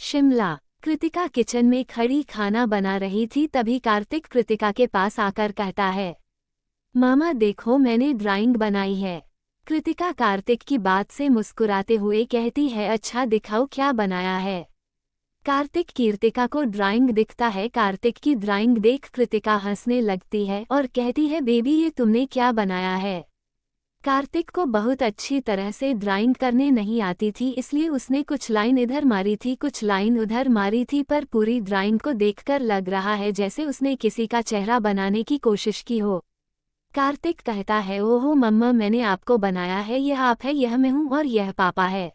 Shimla. Kritika kitchen में खड़ी खाना बना रही थी, तभी कार्तिक कृतिका के पास आकर कहता है, मामा देखो मैंने ड्राइंग बनाई है। कृतिका कार्तिक की बात से मुस्कुराते हुए कहती है, अच्छा दिखाओ क्या बनाया है। कार्तिक कृतिका को ड्राइंग दिखता है। कार्तिक की ड्राइंग देख कृतिका हंसने लगती है और कहती है, बेबी ये तुमने क्या बनाया है। कार्तिक को बहुत अच्छी तरह से ड्राइंग करने नहीं आती थी, इसलिए उसने कुछ लाइन इधर मारी थी कुछ लाइन उधर मारी थी, पर पूरी ड्राइंग को देखकर लग रहा है जैसे उसने किसी का चेहरा बनाने की कोशिश की हो। कार्तिक कहता है, ओहो मम्मा मैंने आपको बनाया है, यह आप है, यह मैं हूँ और यह पापा है।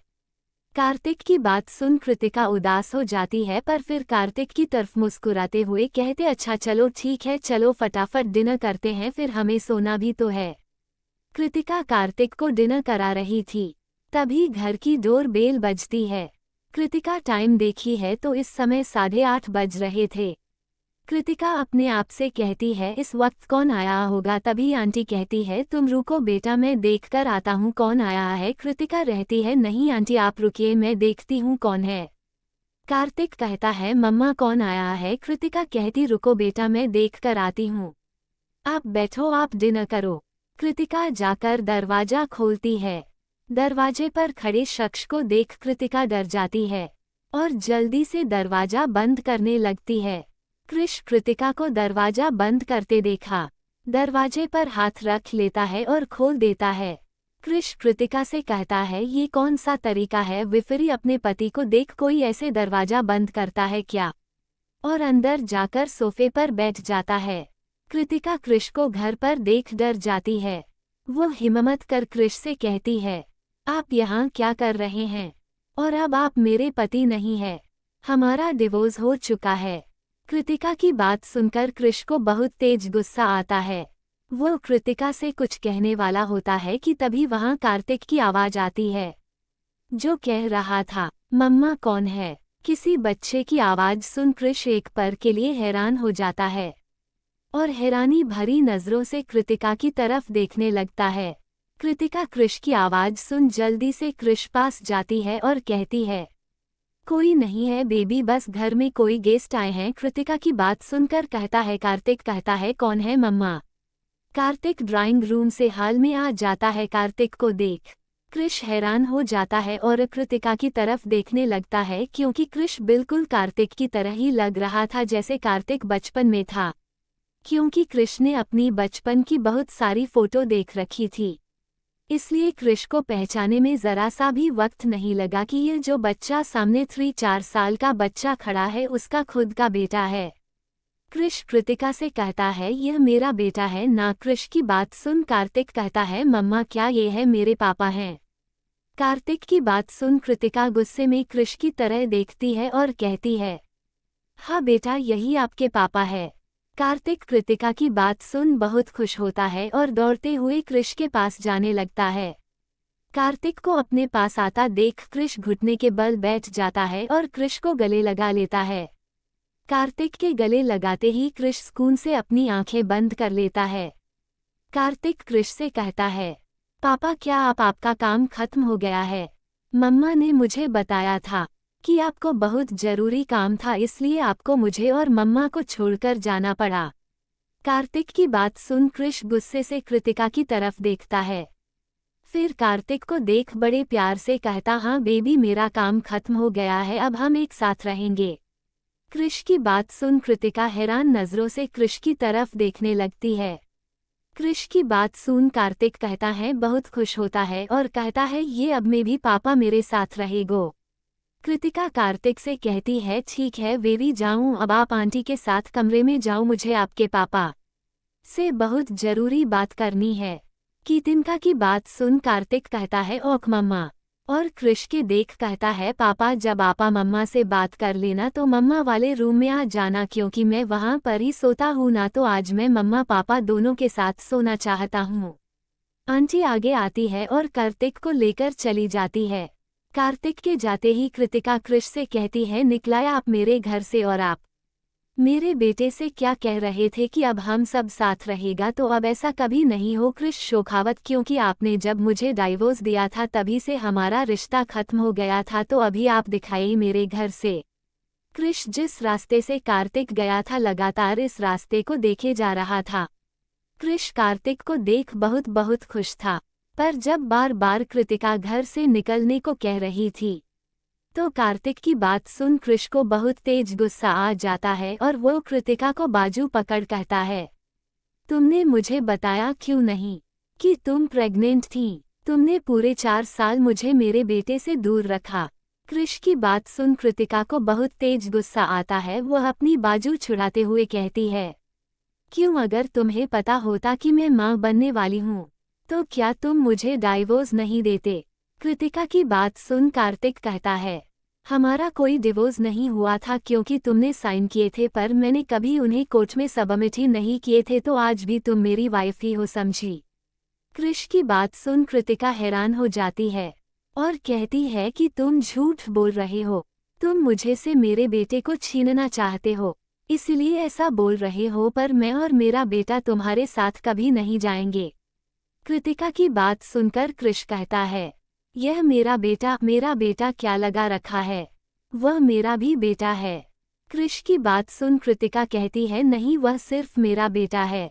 कार्तिक की बात सुन कृतिका उदास हो जाती है, पर फिर कार्तिक की तरफ मुस्कुराते हुए कहते, अच्छा चलो ठीक है, चलो फटाफट डिनर करते हैं, फिर हमें सोना भी तो है। कृतिका कार्तिक को डिनर करा रही थी, तभी घर की डोर बेल बजती है। कृतिका टाइम देखी है तो इस समय 8:30 बज रहे थे। कृतिका अपने आप से कहती है, इस वक्त कौन आया होगा। तभी आंटी कहती है, तुम रुको बेटा मैं देखकर आता हूँ कौन आया है। कृतिका रहती है, नहीं आंटी आप रुकिए मैं देखती हूँ कौन है। कार्तिक कहता है, मम्मा कौन आया है। कृतिका कहती, रुको बेटा मैं देखकर आती हूँ, आप बैठो आप डिनर करो। कृतिका जाकर दरवाजा खोलती है। दरवाजे पर खड़े शख्स को देख कृतिका डर जाती है और जल्दी से दरवाजा बंद करने लगती है। कृष कृतिका को दरवाजा बंद करते देखा, दरवाजे पर हाथ रख लेता है और खोल देता है। कृष कृतिका से कहता है, ये कौन सा तरीका है, विफरी अपने पति को देख कोई ऐसे दरवाजा बंद करता है क्या, और अंदर जाकर सोफे पर बैठ जाता है। कृतिका कृष को घर पर देख डर जाती है। वो हिम्मत कर कृष से कहती है, आप यहाँ क्या कर रहे हैं, और अब आप मेरे पति नहीं हैं, हमारा डिवोर्स हो चुका है। कृतिका की बात सुनकर कृष को बहुत तेज गुस्सा आता है। वो कृतिका से कुछ कहने वाला होता है कि तभी वहाँ कार्तिक की आवाज आती है, जो कह रहा था, मम्मा कौन है। किसी बच्चे की आवाज सुन कृष एक पल के लिए हैरान हो जाता है और हैरानी भरी नजरों से कृतिका की तरफ देखने लगता है। कृतिका कृष की आवाज सुन जल्दी से कृष पास जाती है और कहती है, कोई नहीं है बेबी, बस घर में कोई गेस्ट आए हैं। कृतिका की बात सुनकर कहता है, कार्तिक कहता है, कौन है मम्मा। कार्तिक ड्राइंग रूम से हाल में आ जाता है। कार्तिक को देख कृष हैरान हो जाता है और कृतिका की तरफ देखने लगता है, क्योंकि कृष बिल्कुल कार्तिक की तरह ही लग रहा था जैसे कार्तिक बचपन में था, क्योंकि कृष ने अपनी बचपन की बहुत सारी फोटो देख रखी थी, इसलिए कृष को पहचाने में जरा सा भी वक्त नहीं लगा कि यह जो बच्चा सामने 3-4 साल का बच्चा खड़ा है उसका खुद का बेटा है। कृष कृतिका से कहता है, यह मेरा बेटा है ना। कृष की बात सुन कार्तिक कहता है, मम्मा क्या ये है मेरे पापा हैं। कार्तिक की बात सुन कृतिका गुस्से में कृष की तरह देखती है और कहती है, हाँ बेटा यही आपके पापा है। कार्तिक कृतिका की बात सुन बहुत खुश होता है और दौड़ते हुए कृष के पास जाने लगता है। कार्तिक को अपने पास आता देख कृष घुटने के बल बैठ जाता है और कृष को गले लगा लेता है। कार्तिक के गले लगाते ही कृष सुकून से अपनी आंखें बंद कर लेता है। कार्तिक कृष से कहता है, पापा क्या आपका काम खत्म हो गया है। मम्मा ने मुझे बताया था कि आपको बहुत जरूरी काम था, इसलिए आपको मुझे और मम्मा को छोड़कर जाना पड़ा। कार्तिक की बात सुन कृष गुस्से से कृतिका की तरफ देखता है, फिर कार्तिक को देख बड़े प्यार से कहता, हाँ बेबी मेरा काम खत्म हो गया है, अब हम एक साथ रहेंगे। कृष की बात सुन कृतिका हैरान नजरों से कृष की तरफ देखने लगती है। कृष की बात सुन कार्तिक कहता है, बहुत खुश होता है और कहता है, ये अब में भी पापा मेरे साथ रहेगो। कृतिका कार्तिक से कहती है, ठीक है बेबी जाऊं, अब आप आंटी के साथ कमरे में जाओ, मुझे आपके पापा से बहुत जरूरी बात करनी है। कृतिका की बात सुन कार्तिक कहता है, ओक मम्मा, और कृष के देख कहता है, पापा जब आपा मम्मा से बात कर लेना तो मम्मा वाले रूम में आ जाना, क्योंकि मैं वहाँ पर ही सोता हूँ ना, तो आज मैं मम्मा पापा दोनों के साथ सोना चाहता हूँ। आंटी आगे आती है और कार्तिक को लेकर चली जाती है। कार्तिक के जाते ही कृतिका कृष से कहती है, निकलाया आप मेरे घर से, और आप मेरे बेटे से क्या कह रहे थे कि अब हम सब साथ रहेगा, तो अब ऐसा कभी नहीं हो कृष शोखावत, क्योंकि आपने जब मुझे डाइवोर्स दिया था तभी से हमारा रिश्ता खत्म हो गया था, तो अभी आप दिखाइए मेरे घर से। कृष जिस रास्ते से कार्तिक गया था लगातार इस रास्ते को देखे जा रहा था। कृष कार्तिक को देख बहुत बहुत खुश था, पर जब बार बार कृतिका घर से निकलने को कह रही थी तो कार्तिक की बात सुन कृष को बहुत तेज गुस्सा आ जाता है और वो कृतिका को बाजू पकड़ कहता है, तुमने मुझे बताया क्यों नहीं कि तुम प्रेग्नेंट थी? तुमने पूरे 4 साल मुझे मेरे बेटे से दूर रखा। कृष की बात सुन कृतिका को बहुत तेज गुस्सा आता है। वह अपनी बाजू छुड़ाते हुए कहती है, क्यों? अगर तुम्हें पता होता कि मैं मां बनने वाली हूं तो क्या तुम मुझे डाइवोर्स नहीं देते? कृतिका की बात सुन कार्तिक कहता है, हमारा कोई डिवोर्स नहीं हुआ था क्योंकि तुमने साइन किए थे, पर मैंने कभी उन्हें कोर्ट में सबमिट ही नहीं किए थे, तो आज भी तुम मेरी वाइफ ही हो, समझी? कृष की बात सुन कृतिका हैरान हो जाती है और कहती है कि तुम झूठ बोल रहे हो। तुम मुझे से मेरे बेटे को छीनना चाहते हो, इसलिए ऐसा बोल रहे हो, पर मैं और मेरा बेटा तुम्हारे साथ कभी नहीं जाएंगे। कृतिका की बात सुनकर कृष कहता है, यह मेरा बेटा क्या लगा रखा है? वह मेरा भी बेटा है। कृष की बात सुन कृतिका कहती है, नहीं, वह सिर्फ मेरा बेटा है,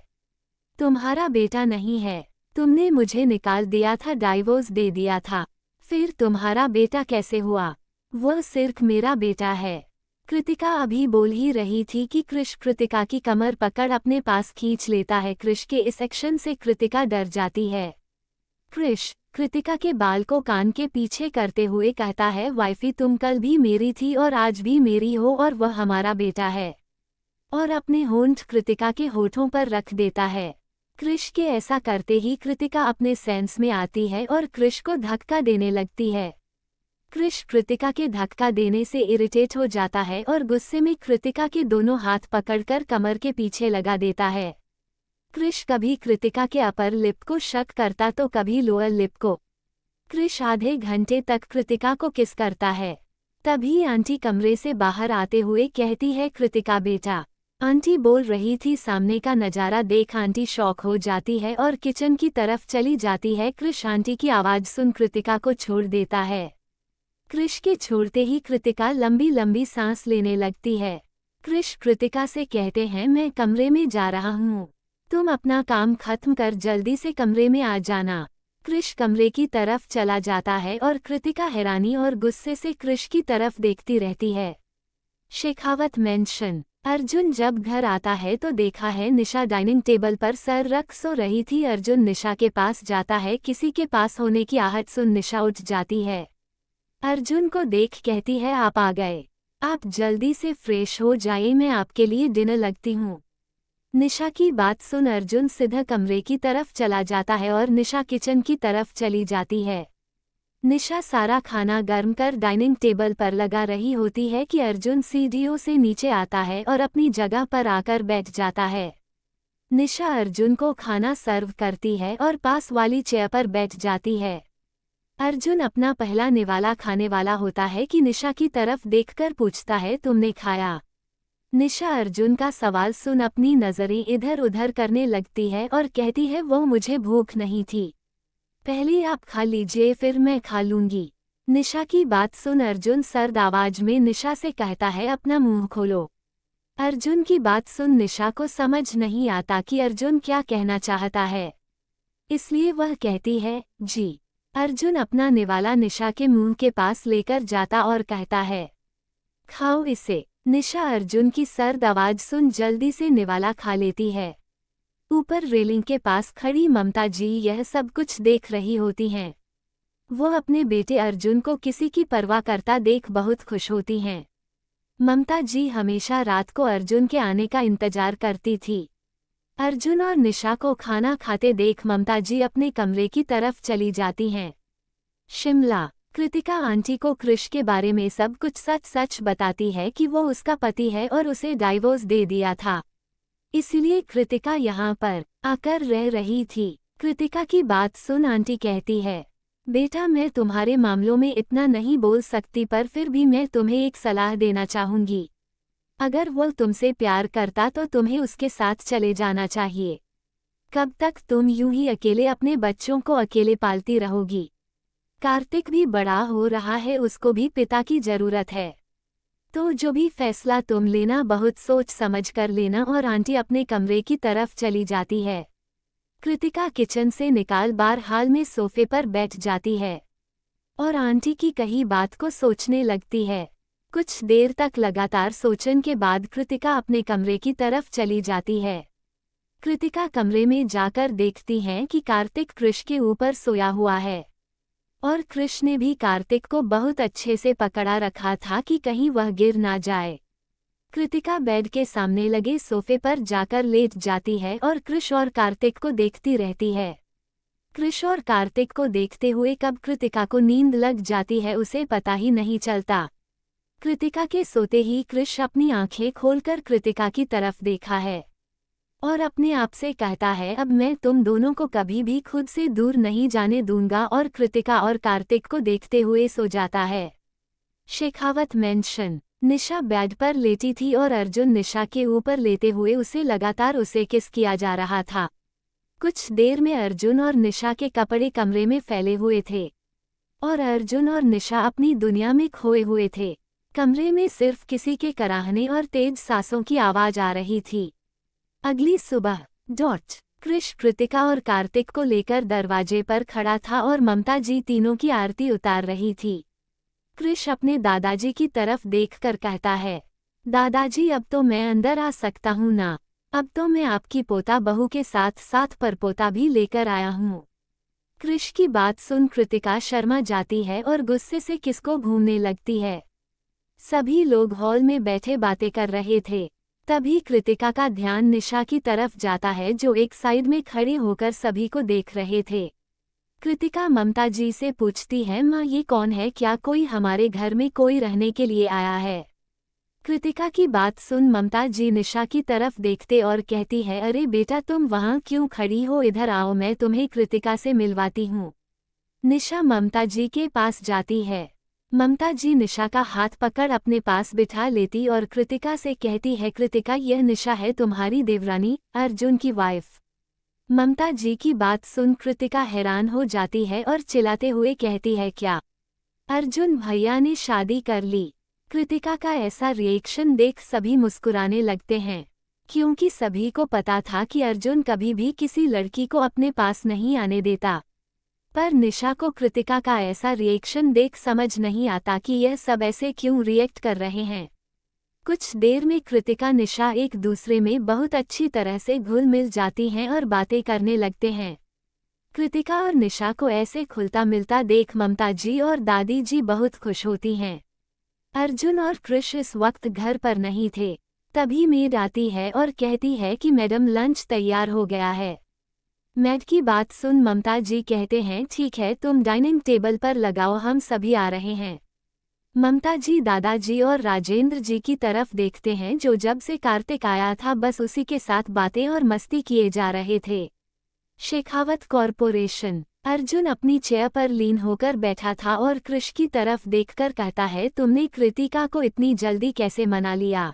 तुम्हारा बेटा नहीं है। तुमने मुझे निकाल दिया था, डाइवोर्स दे दिया था, फिर तुम्हारा बेटा कैसे हुआ? वह सिर्फ मेरा बेटा है। कृतिका अभी बोल ही रही थी कि कृष कृतिका की कमर पकड़ अपने पास खींच लेता है। कृष के इस एक्शन से कृतिका डर जाती है। कृष कृतिका के बाल को कान के पीछे करते हुए कहता है, वाइफी, तुम कल भी मेरी थी और आज भी मेरी हो और वह हमारा बेटा है। और अपने होंठ कृतिका के होठों पर रख देता है। कृष के ऐसा करते ही कृतिका अपने सेंस में आती है और कृष को धक्का देने लगती है। कृष कृतिका के धक्का देने से इरिटेट हो जाता है और गुस्से में कृतिका के दोनों हाथ पकड़कर कमर के पीछे लगा देता है। कृष कभी कृतिका के अपर लिप को शक करता तो कभी लोअर लिप को। कृष आधे घंटे तक कृतिका को किस करता है। तभी आंटी कमरे से बाहर आते हुए कहती है, कृतिका बेटा। आंटी बोल रही थी। सामने का नज़ारा देख आंटी शॉक हो जाती है और किचन की तरफ चली जाती है। कृष आंटी की आवाज़ सुन कृतिका को छोड़ देता है। कृष के छोड़ते ही कृतिका लंबी लंबी सांस लेने लगती है। कृष कृतिका से कहते हैं, मैं कमरे में जा रहा हूँ, तुम अपना काम खत्म कर जल्दी से कमरे में आ जाना। कृष कमरे की तरफ चला जाता है और कृतिका हैरानी और गुस्से से कृष की तरफ देखती रहती है। शेखावत मेंशन। अर्जुन जब घर आता है तो देखा है निशा डाइनिंग टेबल पर सर रख सो रही थी। अर्जुन निशा के पास जाता है। किसी के पास होने की आहट सुन निशा उठ जाती है। अर्जुन को देख कहती है, आप आ गए, आप जल्दी से फ्रेश हो जाइए, मैं आपके लिए डिनर लगती हूँ। निशा की बात सुन अर्जुन सीधा कमरे की तरफ चला जाता है और निशा किचन की तरफ चली जाती है। निशा सारा खाना गर्म कर डाइनिंग टेबल पर लगा रही होती है कि अर्जुन सीढ़ियों से नीचे आता है और अपनी जगह पर आकर बैठ जाता है। निशा अर्जुन को खाना सर्व करती है और पास वाली चेयर पर बैठ जाती है। अर्जुन अपना पहला निवाला खाने वाला होता है कि निशा की तरफ देखकर पूछता है, तुमने खाया? निशा अर्जुन का सवाल सुन अपनी नज़रें इधर उधर करने लगती है और कहती है, वो मुझे भूख नहीं थी, पहले आप खा लीजिए फिर मैं खा लूंगी। निशा की बात सुन अर्जुन सर्द आवाज में निशा से कहता है, अपना मुंह खोलो। अर्जुन की बात सुन निशा को समझ नहीं आता कि अर्जुन क्या कहना चाहता है, इसलिए वह कहती है, जी। अर्जुन अपना निवाला निशा के मुंह के पास लेकर जाता और कहता है, खाओ इसे। निशा अर्जुन की सर्द आवाज सुन जल्दी से निवाला खा लेती है। ऊपर रेलिंग के पास खड़ी ममता जी यह सब कुछ देख रही होती हैं। वो अपने बेटे अर्जुन को किसी की परवाह करता देख बहुत खुश होती हैं। ममता जी हमेशा रात को अर्जुन के आने का इंतजार करती थी। अर्जुन और निशा को खाना खाते देख ममता जी अपने कमरे की तरफ चली जाती हैं। शिमला। कृतिका आंटी को कृष के बारे में सब कुछ सच सच बताती है कि वो उसका पति है और उसे डाइवोर्स दे दिया था, इसलिए कृतिका यहाँ पर आकर रह रही थी। कृतिका की बात सुन आंटी कहती है, बेटा मैं तुम्हारे मामलों में इतना नहीं बोल सकती, पर फिर भी मैं तुम्हें एक सलाह देना चाहूँगी। अगर वो तुमसे प्यार करता तो तुम्हें उसके साथ चले जाना चाहिए। कब तक तुम यूं ही अकेले अपने बच्चों को अकेले पालती रहोगी? कार्तिक भी बड़ा हो रहा है, उसको भी पिता की जरूरत है। तो जो भी फैसला तुम लेना बहुत सोच समझ कर लेना। और आंटी अपने कमरे की तरफ चली जाती है। कृतिका किचन से निकाल बार हाल में सोफे पर बैठ जाती है और आंटी की कही बात को सोचने लगती है। कुछ देर तक लगातार सोचने के बाद कृतिका अपने कमरे की तरफ चली जाती है। कृतिका कमरे में जाकर देखती है कि कार्तिक कृष के ऊपर सोया हुआ है और कृष ने भी कार्तिक को बहुत अच्छे से पकड़ा रखा था कि कहीं वह गिर ना जाए। कृतिका बेड के सामने लगे सोफे पर जाकर लेट जाती है और कृष और कार्तिक को देखती रहती है। कृष और कार्तिक को देखते हुए कब कृतिका को नींद लग जाती है उसे पता ही नहीं चलता। कृतिका के सोते ही कृष अपनी आंखें खोलकर कृतिका की तरफ देखा है और अपने आप से कहता है, अब मैं तुम दोनों को कभी भी खुद से दूर नहीं जाने दूंगा। और कृतिका और कार्तिक को देखते हुए सो जाता है। शेखावत मेंशन। निशा बेड पर लेटी थी और अर्जुन निशा के ऊपर लेते हुए उसे किस किया जा रहा था। कुछ देर में अर्जुन और निशा के कपड़े कमरे में फैले हुए थे और अर्जुन और निशा अपनी दुनिया में खोए हुए थे। कमरे में सिर्फ किसी के कराहने और तेज सांसों की आवाज आ रही थी। अगली सुबह कृष कृतिका और कार्तिक को लेकर दरवाजे पर खड़ा था और ममता जी तीनों की आरती उतार रही थी। कृष अपने दादाजी की तरफ देखकर कहता है, दादाजी अब तो मैं अंदर आ सकता हूँ ना? अब तो मैं आपकी पोता बहू के साथ साथ परपोता भी लेकर आया हूँ। कृष की बात सुन कृतिका शर्मा जाती है और गुस्से से किसको घूमने लगती है। सभी लोग हॉल में बैठे बातें कर रहे थे। तभी कृतिका का ध्यान निशा की तरफ जाता है जो एक साइड में खड़े होकर सभी को देख रहे थे। कृतिका ममता जी से पूछती है, माँ ये कौन है? क्या कोई हमारे घर में कोई रहने के लिए आया है? कृतिका की बात सुन ममता जी निशा की तरफ देखते और कहती है, अरे बेटा तुम वहाँ क्यों खड़ी हो? इधर आओ, मैं तुम्हें कृतिका से मिलवाती हूँ। निशा ममता जी के पास जाती है। ममता जी निशा का हाथ पकड़ अपने पास बिठा लेती और कृतिका से कहती है, कृतिका यह निशा है तुम्हारी देवरानी, अर्जुन की वाइफ। ममता जी की बात सुन कृतिका हैरान हो जाती है और चिल्लाते हुए कहती है, क्या अर्जुन भैया ने शादी कर ली? कृतिका का ऐसा रिएक्शन देख सभी मुस्कुराने लगते हैं क्योंकि सभी को पता था कि अर्जुन कभी भी किसी लड़की को अपने पास नहीं आने देता। पर निशा को कृतिका का ऐसा रिएक्शन देख समझ नहीं आता कि यह सब ऐसे क्यों रिएक्ट कर रहे हैं। कुछ देर में कृतिका निशा एक दूसरे में बहुत अच्छी तरह से घुल मिल जाती हैं और बातें करने लगते हैं। कृतिका और निशा को ऐसे खुलता मिलता देख ममता जी और दादी जी बहुत खुश होती हैं। अर्जुन और कृष इस वक्त घर पर नहीं थे। तभी मेड आती है और कहती है कि मैडम लंच तैयार हो गया है। मैड की बात सुन ममता जी कहते हैं, ठीक है तुम डाइनिंग टेबल पर लगाओ, हम सभी आ रहे हैं। ममता जी दादाजी और राजेंद्र जी की तरफ देखते हैं जो जब से कार्तिक आया था बस उसी के साथ बातें और मस्ती किए जा रहे थे। शेखावत कॉरपोरेशन। अर्जुन अपनी चेयर पर लीन होकर बैठा था और कृष की तरफ देखकर कहता है, तुमने कृतिका को इतनी जल्दी कैसे मना लिया?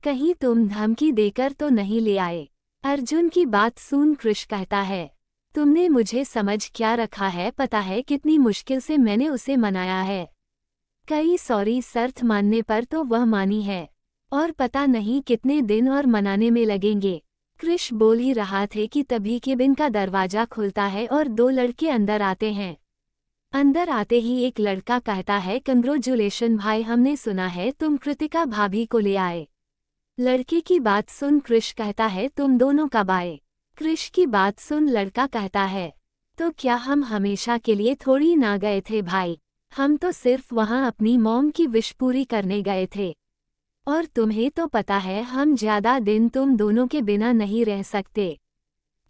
कहीं तुम धमकी देकर तो नहीं ले आए? अर्जुन की बात सुन कृष कहता है, तुमने मुझे समझ क्या रखा है? पता है कितनी मुश्किल से मैंने उसे मनाया है। कई सॉरी शर्त मानने पर तो वह मानी है और पता नहीं कितने दिन और मनाने में लगेंगे। कृष बोल ही रहा थे कि तभी केबिन का दरवाजा खुलता है और दो लड़के अंदर आते हैं। अंदर आते ही एक लड़का कहता है, कंग्रेचुलेशन भाई, हमने सुना है तुम कृतिका भाभी को ले आए। लड़के की बात सुन कृष कहता है, तुम दोनों कब आए? कृष की बात सुन लड़का कहता है, तो क्या हम हमेशा के लिए थोड़ी ना गए थे भाई? हम तो सिर्फ वहाँ अपनी मॉम की विश पूरी करने गए थे और तुम्हें तो पता है हम ज्यादा दिन तुम दोनों के बिना नहीं रह सकते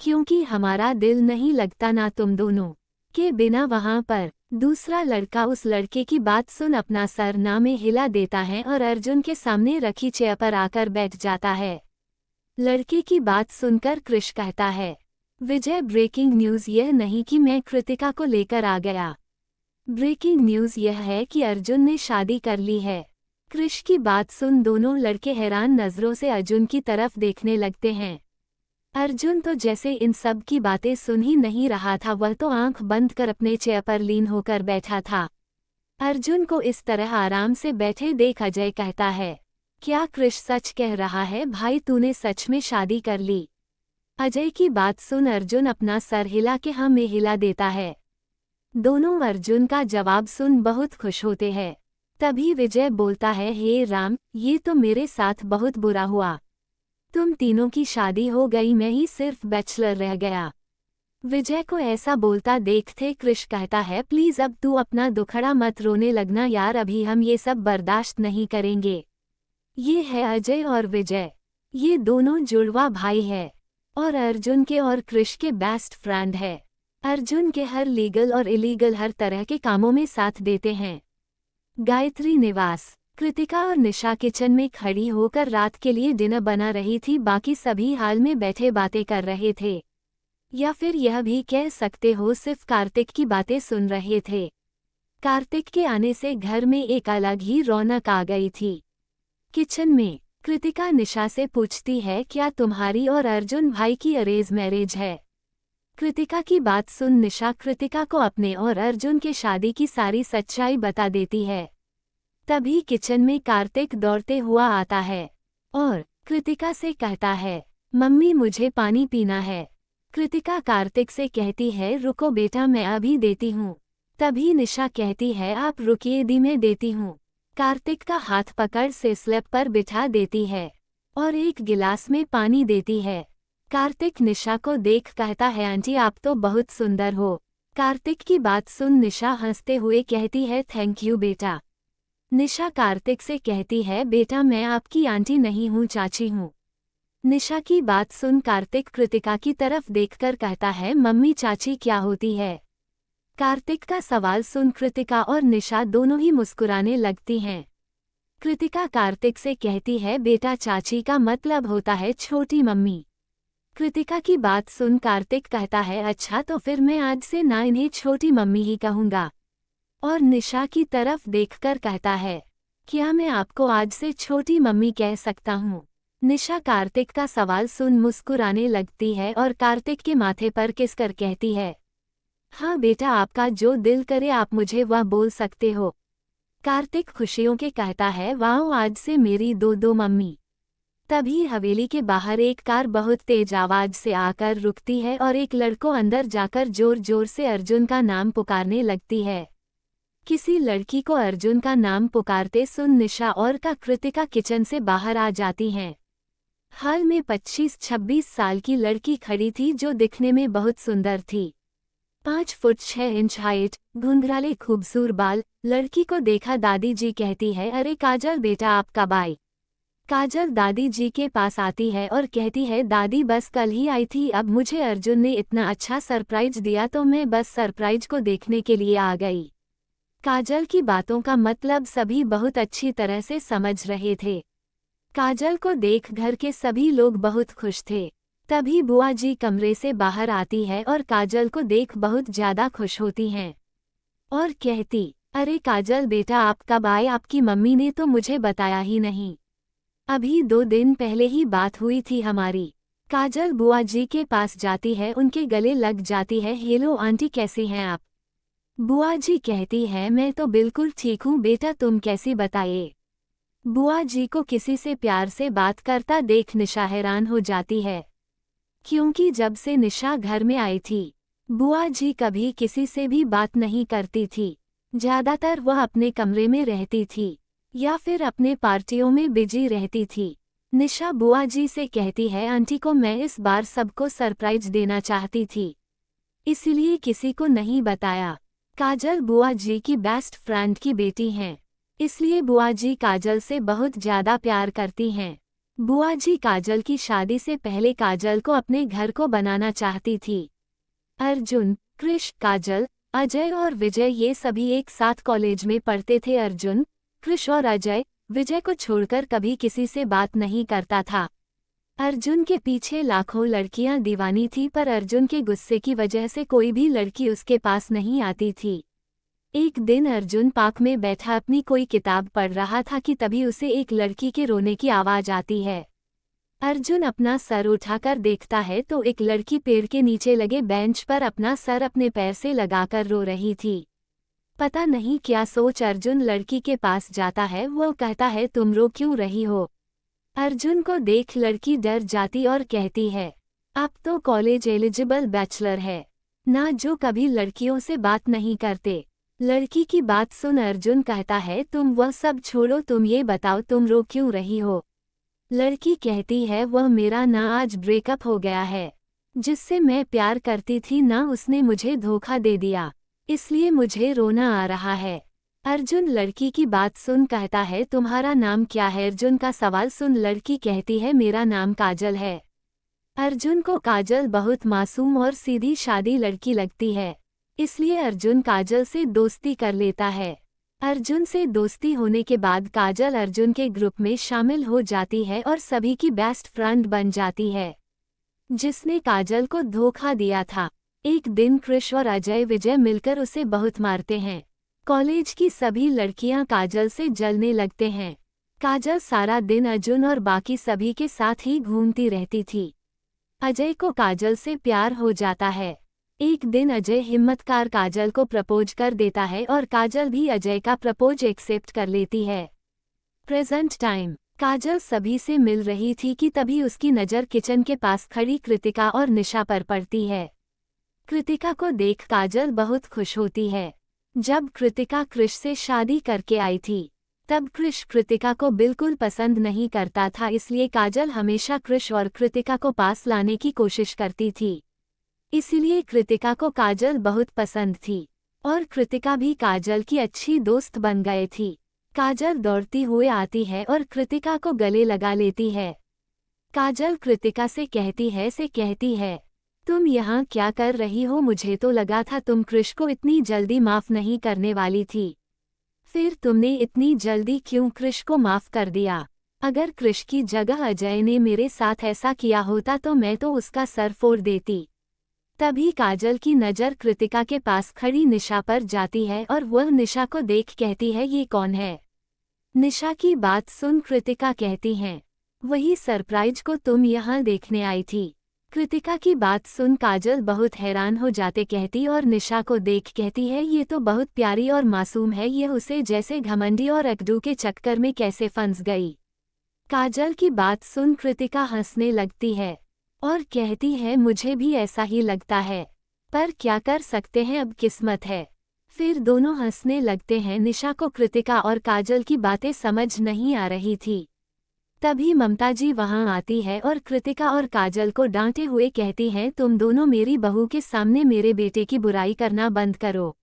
क्योंकि हमारा दिल नहीं लगता ना तुम दोनों के बिना वहाँ पर। दूसरा लड़का उस लड़के की बात सुन अपना सर ना में हिला देता है और अर्जुन के सामने रखी चेयर पर आकर बैठ जाता है। लड़के की बात सुनकर कृष कहता है, विजय ब्रेकिंग न्यूज़ यह नहीं कि मैं कृतिका को लेकर आ गया, ब्रेकिंग न्यूज़ यह है कि अर्जुन ने शादी कर ली है। कृष की बात सुन दोनों लड़के हैरान नज़रों से अर्जुन की तरफ देखने लगते हैं। अर्जुन तो जैसे इन सब की बातें सुन ही नहीं रहा था, वह तो आंख बंद कर अपने चेयर पर लीन होकर बैठा था। अर्जुन को इस तरह आराम से बैठे देख अजय कहता है, क्या कृष सच कह रहा है भाई, तूने सच में शादी कर ली? अजय की बात सुन अर्जुन अपना सर हिला के हाँ में हिला देता है। दोनों अर्जुन का जवाब सुन बहुत खुश होते हैं। तभी विजय बोलता है, हे राम, ये तो मेरे साथ बहुत बुरा हुआ। तुम तीनों की शादी हो गई, मैं ही सिर्फ बैचलर रह गया। विजय को ऐसा बोलता देखते कृष कहता है, प्लीज अब तू अपना दुखड़ा मत रोने लगना यार, अभी हम ये सब बर्दाश्त नहीं करेंगे। ये है अजय और विजय, ये दोनों जुड़वा भाई है और अर्जुन के और कृष के बेस्ट फ्रेंड है। अर्जुन के हर लीगल और इलीगल हर तरह के कामों में साथ देते हैं। गायत्री निवास। कृतिका और निशा किचन में खड़ी होकर रात के लिए डिनर बना रही थी, बाकी सभी हाल में बैठे बातें कर रहे थे, या फिर यह भी कह सकते हो सिर्फ कार्तिक की बातें सुन रहे थे। कार्तिक के आने से घर में एक अलग ही रौनक आ गई थी। किचन में कृतिका निशा से पूछती है, क्या तुम्हारी और अर्जुन भाई की अरेंज मैरिज है? कृतिका की बात सुन निशा कृतिका को अपने और अर्जुन के शादी की सारी सच्चाई बता देती है। तभी किचन में कार्तिक दौड़ते हुआ आता है और कृतिका से कहता है, मम्मी मुझे पानी पीना है। कृतिका कार्तिक से कहती है, रुको बेटा मैं अभी देती हूँ। तभी निशा कहती है, आप रुकिए दी मैं देती हूँ। कार्तिक का हाथ पकड़ से स्लैब पर बिठा देती है और एक गिलास में पानी देती है। कार्तिक निशा को देख कहता है, आंटी आप तो बहुत सुंदर हो। कार्तिक की बात सुन निशा हंसते हुए कहती है, थैंक यू बेटा। निशा कार्तिक से कहती है, बेटा मैं आपकी आंटी नहीं हूँ, चाची हूँ। निशा की बात सुन कार्तिक कृतिका की तरफ देखकर कहता है, मम्मी चाची क्या होती है? कार्तिक का सवाल सुन कृतिका और निशा दोनों ही मुस्कुराने लगती हैं। कृतिका कार्तिक से कहती है, बेटा चाची का मतलब होता है छोटी मम्मी। कृतिका की बात सुन कार्तिक कहता है, अच्छा तो फिर मैं आज से ना इन्हें छोटी मम्मी ही कहूँगा। और निशा की तरफ देखकर कहता है, क्या मैं आपको आज से छोटी मम्मी कह सकता हूँ? निशा कार्तिक का सवाल सुन मुस्कुराने लगती है और कार्तिक के माथे पर किसकर कहती है, हाँ बेटा आपका जो दिल करे आप मुझे वह बोल सकते हो। कार्तिक खुशियों के कहता है, वाह आज से मेरी दो मम्मी। तभी हवेली के बाहर एक कार बहुत तेज आवाज से आकर रुकती है और एक लड़को अंदर जाकर जोर जोर से अर्जुन का नाम पुकारने लगती है। किसी लड़की को अर्जुन का नाम पुकारते सुन निशा और कृतिका किचन से बाहर आ जाती हैं। हाल में 25-26 साल की लड़की खड़ी थी जो दिखने में बहुत सुंदर थी। 5 फुट 6 इंच हाइट, घुंघराले खूबसूरत बाल। लड़की को देखा दादी जी कहती है, अरे काजल बेटा आप कब आई? काजल दादी जी के पास आती है और कहती है, दादी बस कल ही आई थी, अब मुझे अर्जुन ने इतना अच्छा सरप्राइज दिया तो मैं बस सरप्राइज को देखने के लिए आ गई। काजल की बातों का मतलब सभी बहुत अच्छी तरह से समझ रहे थे। काजल को देख घर के सभी लोग बहुत खुश थे। तभी बुआ जी कमरे से बाहर आती है और काजल को देख बहुत ज्यादा खुश होती हैं और कहती, अरे काजल बेटा आप कब आए? आपकी मम्मी ने तो मुझे बताया ही नहीं। अभी 2 दिन पहले ही बात हुई थी हमारी। काजल बुआ जी के पास जाती है, उनके गले लग जाती है, हेलो आंटी कैसी हैं आप? बुआ जी कहती है, मैं तो बिल्कुल ठीक हूँ बेटा, तुम कैसी बताइए? बुआ जी को किसी से प्यार से बात करता देख निशा हैरान हो जाती है, क्योंकि जब से निशा घर में आई थी बुआ जी कभी किसी से भी बात नहीं करती थी। ज्यादातर वह अपने कमरे में रहती थी या फिर अपने पार्टियों में बिजी रहती थी। निशा बुआ जी से कहती है, आंटी को मैं इस बार सबको सरप्राइज देना चाहती थी, इसलिए किसी को नहीं बताया। काजल बुआ जी की बेस्ट फ्रेंड की बेटी हैं, इसलिए बुआ जी काजल से बहुत ज्यादा प्यार करती हैं। बुआ जी काजल की शादी से पहले काजल को अपने घर को बनाना चाहती थी। अर्जुन, कृष, काजल, अजय और विजय ये सभी एक साथ कॉलेज में पढ़ते थे। अर्जुन, कृष और अजय विजय को छोड़कर कभी किसी से बात नहीं करता था। अर्जुन के पीछे लाखों लड़कियां दीवानी थी, पर अर्जुन के गुस्से की वजह से कोई भी लड़की उसके पास नहीं आती थी। एक दिन अर्जुन पार्क में बैठा अपनी कोई किताब पढ़ रहा था कि तभी उसे एक लड़की के रोने की आवाज आती है। अर्जुन अपना सर उठाकर देखता है तो एक लड़की पेड़ के नीचे लगे बेंच पर अपना सर अपने पैर से लगाकर रो रही थी। पता नहीं क्या सोच अर्जुन लड़की के पास जाता है। वो कहता है तुम रो क्यों रही हो। अर्जुन को देख लड़की डर जाती और कहती है आप तो कॉलेज एलिजिबल बैचलर है ना, जो कभी लड़कियों से बात नहीं करते। लड़की की बात सुन अर्जुन कहता है तुम वह सब छोड़ो, तुम ये बताओ तुम रो क्यों रही हो। लड़की कहती है वह मेरा ना आज ब्रेकअप हो गया है, जिससे मैं प्यार करती थी ना उसने मुझे धोखा दे दिया, इसलिए मुझे रोना आ रहा है। अर्जुन लड़की की बात सुन कहता है तुम्हारा नाम क्या है। अर्जुन का सवाल सुन लड़की कहती है मेरा नाम काजल है। अर्जुन को काजल बहुत मासूम और सीधी सादी लड़की लगती है, इसलिए अर्जुन काजल से दोस्ती कर लेता है। अर्जुन से दोस्ती होने के बाद काजल अर्जुन के ग्रुप में शामिल हो जाती है और सभी की बेस्ट फ्रेंड बन जाती है। जिसने काजल को धोखा दिया था। एक दिन कृष और अजय विजय मिलकर उसे बहुत मारते हैं। कॉलेज की सभी लड़कियां काजल से जलने लगते हैं। काजल सारा दिन अर्जुन और बाकी सभी के साथ ही घूमती रहती थी। अजय को काजल से प्यार हो जाता है। एक दिन अजय हिम्मतकार काजल को प्रपोज कर देता है और काजल भी अजय का प्रपोज एक्सेप्ट कर लेती है। प्रेजेंट टाइम काजल सभी से मिल रही थी कि तभी उसकी नज़र किचन के पास खड़ी कृतिका और निशा पर पड़ती है। कृतिका को देख काजल बहुत खुश होती है। जब कृतिका कृष से शादी करके आई थी तब कृष कृतिका को बिल्कुल पसंद नहीं करता था, इसलिए काजल हमेशा कृष और कृतिका को पास लाने की कोशिश करती थी। इसीलिए कृतिका को काजल बहुत पसंद थी और कृतिका भी काजल की अच्छी दोस्त बन गए थी। काजल दौड़ती हुए आती है और कृतिका को गले लगा लेती है। काजल कृतिका से कहती है तुम यहाँ क्या कर रही हो, मुझे तो लगा था तुम कृष को इतनी जल्दी माफ नहीं करने वाली थी, फिर तुमने इतनी जल्दी क्यों कृष को माफ कर दिया। अगर कृष की जगह अजय ने मेरे साथ ऐसा किया होता तो मैं तो उसका सर फोड़ देती। तभी काजल की नज़र कृतिका के पास खड़ी निशा पर जाती है और वह निशा को देख कहती है ये कौन है। निशा की बात सुन कृतिका कहती हैं वही सरप्राइज को तुम यहाँ देखने आई थी। कृतिका की बात सुन काजल बहुत हैरान हो जाते कहती और निशा को देख कहती है ये तो बहुत प्यारी और मासूम है, ये उसे जैसे घमंडी और अकड़ू के चक्कर में कैसे फंस गई। काजल की बात सुन कृतिका हंसने लगती है और कहती है मुझे भी ऐसा ही लगता है, पर क्या कर सकते हैं, अब किस्मत है। फिर दोनों हंसने लगते हैं। निशा को कृतिका और काजल की बातें समझ नहीं आ रही थी। तभी ममता जी वहां आती है और कृतिका और काजल को डांटे हुए कहती हैं तुम दोनों मेरी बहू के सामने मेरे बेटे की बुराई करना बंद करो।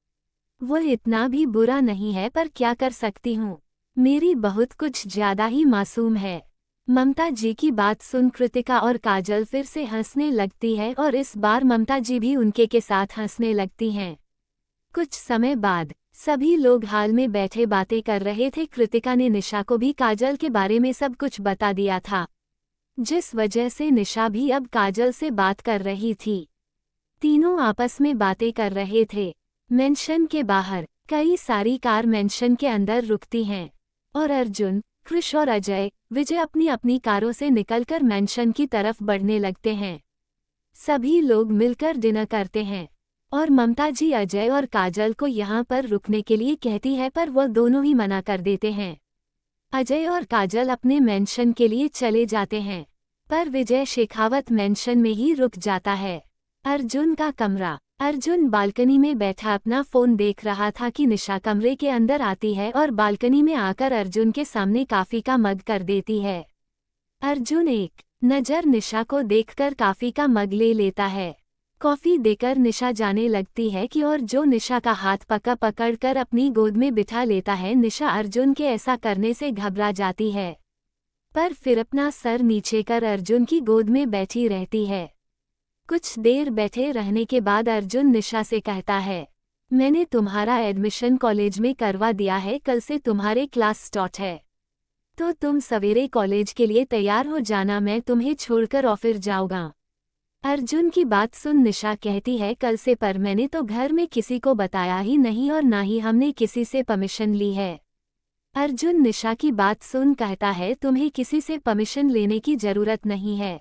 वो इतना भी बुरा नहीं है, पर क्या कर सकती हूँ, मेरी बहुत कुछ ज्यादा ही मासूम है। ममता जी की बात सुन कृतिका और काजल फिर से हंसने लगती है और इस बार ममता जी भी उनके के साथ हंसने लगती हैं। कुछ समय बाद सभी लोग हाल में बैठे बातें कर रहे थे। कृतिका ने निशा को भी काजल के बारे में सब कुछ बता दिया था, जिस वजह से निशा भी अब काजल से बात कर रही थी। तीनों आपस में बातें कर रहे थे। मेंशन के बाहर कई सारी कार मेंशन के अंदर रुकती हैं और अर्जुन, कृष और अजय विजय अपनी अपनी कारों से निकलकर मेंशन की तरफ बढ़ने लगते हैं। सभी लोग मिलकर डिनर करते हैं और ममता जी अजय और काजल को यहाँ पर रुकने के लिए कहती है, पर वह दोनों ही मना कर देते हैं। अजय और काजल अपने मेंशन के लिए चले जाते हैं, पर विजय शेखावत मेंशन में ही रुक जाता है। अर्जुन का कमरा। अर्जुन बालकनी में बैठा अपना फोन देख रहा था कि निशा कमरे के अंदर आती है और बालकनी में आकर अर्जुन के सामने कॉफी का मग कर देती है। अर्जुन एक नज़र निशा को देखकर कॉफी का मग ले लेता है। कॉफी देकर निशा जाने लगती है कि और जो निशा का हाथ पकड़कर अपनी गोद में बिठा लेता है। निशा अर्जुन के ऐसा करने से घबरा जाती है, पर फिर अपना सर नीचे कर अर्जुन की गोद में बैठी रहती है। कुछ देर बैठे रहने के बाद अर्जुन निशा से कहता है मैंने तुम्हारा एडमिशन कॉलेज में करवा दिया है, कल से तुम्हारे क्लास स्टार्ट है, तो तुम सवेरे कॉलेज के लिए तैयार हो जाना, मैं तुम्हें छोड़कर ऑफिस जाऊंगा। अर्जुन की बात सुन निशा कहती है कल से, पर मैंने तो घर में किसी को बताया ही नहीं और ना ही हमने किसी से परमिशन ली है। अर्जुन निशा की बात सुन कहता है तुम्हें किसी से परमिशन लेने की जरूरत नहीं है,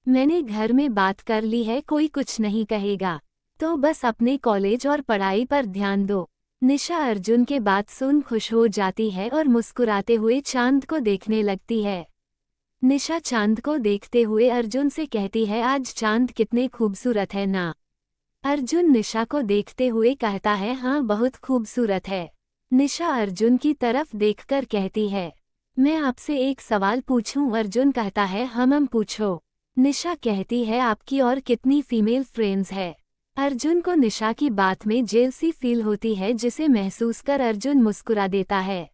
मैंने घर में बात कर ली है, कोई कुछ नहीं कहेगा, तो बस अपने कॉलेज और पढ़ाई पर ध्यान दो। निशा अर्जुन के बात सुन खुश हो जाती है और मुस्कुराते हुए चांद को देखने लगती है। निशा चांद को देखते हुए अर्जुन से कहती है, आज चांद कितने खूबसूरत है ना। अर्जुन निशा को देखते हुए कहता है, हाँ बहुत खूबसूरत है। निशा अर्जुन की तरफ देखकर कहती है, मैं आपसे एक सवाल पूछूं। अर्जुन कहता है, हम पूछो। निशा कहती है, आपकी और कितनी फीमेल फ्रेंड्स है। अर्जुन को निशा की बात में जेलसी फील होती है, जिसे महसूस कर अर्जुन मुस्कुरा देता है।